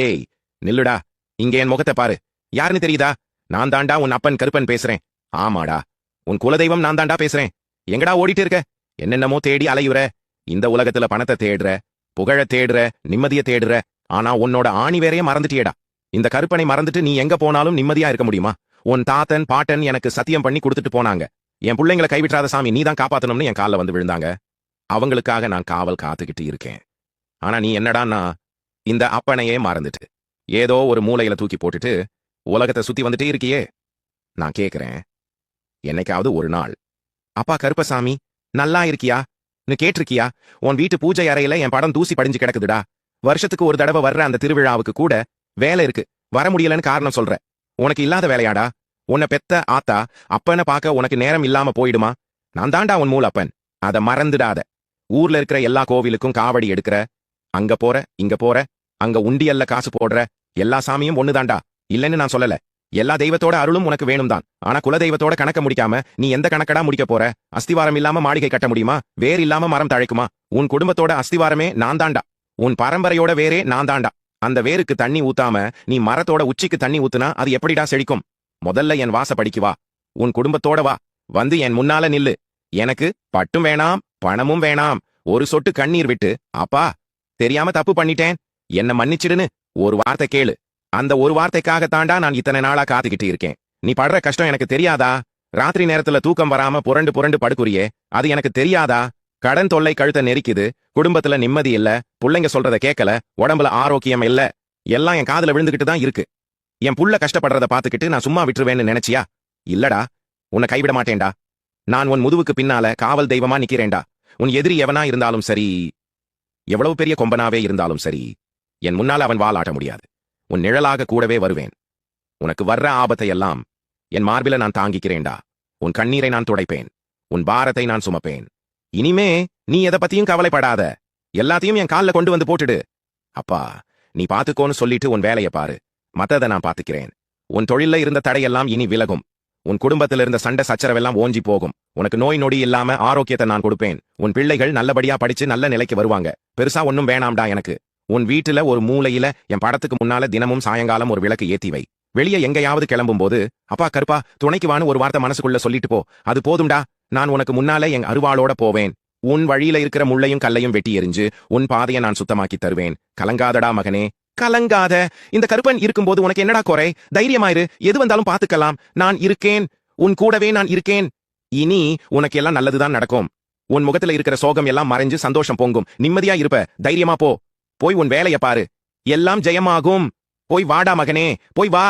ஏய் நில்லுடா. இங்க என் முகத்தை பாரு. யாருன்னு தெரியுதா? நான் தாண்டா உன் அப்பன் கருப்பன் பேசுறேன். ஆமாடா, உன் குலதெய்வம் நான் தாண்டா பேசுறேன். எங்கடா ஓடிட்டு இருக்க? என்னென்னமோ தேடி அலையுற. இந்த உலகத்துல பணத்தை தேடுற, புகழ தேடுற, நிம்மதியை தேடுற. ஆனா உன்னோட ஆணி வேறைய மறந்துட்டியேடா. இந்த கருப்பனை மறந்துட்டு நீ எங்க போனாலும் நிம்மதியா இருக்க முடியுமா? உன் தாத்தன் பாட்டன் எனக்கு சத்தியம் பண்ணி கொடுத்துட்டு போனாங்க. என் பிள்ளைங்களை கைவிட்றாத சாமி, நீ தான் காப்பாத்தணும்னு என் காலில் வந்து விழுந்தாங்க. அவங்களுக்காக நான் காவல் காத்துக்கிட்டு இருக்கேன். ஆனா நீ என்னடான்னா இந்த அப்பனையே மறந்துட்டு ஏதோ ஒரு மூலையில தூக்கி போட்டுட்டு உலகத்தை சுத்தி வந்துட்டே இருக்கியே. நான் கேக்குறேன், என்னைக்காவது ஒரு நாள் அப்பா கருப்பசாமி நல்லா இருக்கியா கேட்டிருக்கியா? உன் வீட்டு பூஜை அறையில என் படம் தூசி படிஞ்சு கிடக்குதுடா. வருஷத்துக்கு ஒரு தடவை வர்ற அந்த திருவிழாவுக்கு கூட வேலை இருக்கு, வர முடியலன்னு காரணம் சொல்ற. உனக்கு இல்லாத வேலையாடா? உன்னை பெத்த ஆத்தா அப்பனை பார்க்க உனக்கு நேரம் இல்லாம போயிடுமா? நான் தாண்டா உன் மூலப்பன், அதை மறந்துடாத. ஊர்ல இருக்கிற எல்லா கோவிலுக்கும் காவடி எடுக்கிற, அங்க போற இங்க போற, அங்க உண்டியல்ல காசு போடுற, எல்லா சாமியும் ஒண்ணுதாண்டா. இல்லைன்னு நான் சொல்லல. எல்லா தெய்வத்தோட அருளும் உனக்கு வேணும் தான். ஆனா குலதெய்வத்தோட கணக்க முடிக்காம நீ எந்த கணக்கடா முடிக்க போற? அஸ்திவாரம் இல்லாம மாளிகை கட்ட முடியுமா? வேர் இல்லாம மரம் தழைக்குமா? உன் குடும்பத்தோட அஸ்திவாரமே நான் தாண்டா. உன் பரம்பரையோட வேரே நான் தாண்டா. அந்த வேருக்கு தண்ணி ஊத்தாம நீ மரத்தோட உச்சிக்கு தண்ணி ஊத்துனா அது எப்படிடா செழிக்கும்? முதல்ல என் வாசப்படிக்கு வா, உன் குடும்பத்தோட வா, வந்து என் முன்னால நில்லு. எனக்கு பட்டும் வேணாம், பணமும் வேணாம். ஒரு சொட்டு கண்ணீர் விட்டு, அப்பா தெரியாம தப்பு பண்ணிட்டேன், என்ன மன்னிச்சிடுன்னு ஒரு வார்த்தை கேளு. அந்த ஒரு வார்த்தைக்காக தாண்டா நான் இத்தனை நாளா காத்துக்கிட்டு இருக்கேன். நீ படுற கஷ்டம் எனக்கு தெரியாதா? ராத்திரி நேரத்துல தூக்கம் வராம புரண்டு புரண்டு படுக்குறியே, அது எனக்கு தெரியாதா? கடன் தொல்லை கழுத்த நெரிக்குது, குடும்பத்துல நிம்மதி இல்ல, புள்ளைங்க சொல்றத கேட்கல, உடம்புல ஆரோக்கியம் இல்ல, எல்லாம் என் காதுல விழுந்துகிட்டு தான் இருக்கு. என் புள்ள கஷ்டப்படுறத பாத்துக்கிட்டு நான் சும்மா விட்டுருவேன்னு நினைச்சியா? இல்லடா, உன்னை கைவிட மாட்டேன்டா. நான் உன் முதுவுக்கு பின்னால காவல் தெய்வமா நிக்கிறேன்டா. உன் எதிரி எவனா இருந்தாலும் சரி, எவ்வளவு பெரிய கொம்பனாவே இருந்தாலும் சரி, என் முன்னால அவன் வால் ஆட்ட முடியாது. உன் நிழலாக கூடவே வருவேன். உனக்கு வர்ற ஆபத்தை எல்லாம் என் மார்பில நான் தாங்கிக்கிறேன்டா. உன் கண்ணீரை நான் துடைப்பேன், உன் பாரத்தை நான் சுமப்பேன். இனிமே நீ எதை பத்தியும் கவலைப்படாத, எல்லாத்தையும் என் காலில் கொண்டு வந்து போட்டுடு. அப்பா நீ பாத்துக்கோன்னு சொல்லிட்டு உன் வேலையை பாரு, மத்ததை நான் பாத்துக்கிறேன். உன் தொழில இருந்த தடையெல்லாம் இனி விலகும். உன் குடும்பத்தில் இருந்த சண்டை சச்சரவெல்லாம் ஓஞ்சி போகும். உனக்கு நோய் நொடி இல்லாம ஆரோக்கியத்தை நான் கொடுப்பேன். உன் பிள்ளைகள் நல்லபடியா படிச்சு நல்ல நிலைக்கு வருவாங்க. பெருசா ஒன்னும் வேணாம்டா எனக்கு. உன் வீட்டுல ஒரு மூலையில என் படத்துக்கு முன்னால தினமும் சாயங்காலம் ஒரு விளக்கு ஏத்தி வை. வெளியே எங்கேயாவது கிளம்பும் போது அப்பா கருப்பா துணைக்குவான்னு ஒரு வார்த்தை மனசுக்குள்ள சொல்லிட்டு போ. அது போதும்டா. நான் உனக்கு முன்னால என் அருவாளோட போவேன். உன் வழியில இருக்கிற முள்ளையும் கல்லையும் வெட்டி எறிஞ்சு உன் பாதையை நான் சுத்தமாக்கி தருவேன். கலங்காதடா மகனே, கலங்காத. இந்த கருப்பன் இருக்கும்போது உனக்கு என்னடா குறை? தைரியமாயிரு, எது வந்தாலும் பாத்துக்கலாம். நான் இருக்கேன், உன் கூடவே நான் இருக்கேன். இனி உனக்கு எல்லாம் நல்லதுதான் நடக்கும். உன் முகத்துல இருக்கிற சோகம் எல்லாம் மறைஞ்சு சந்தோஷம் பொங்கும். நிம்மதியா இருப்ப. தைரியமா போ. போய் உன் வேலைய பாரு, எல்லாம் ஜெயமாகும். போய் வாடா மகனே, போய் வா.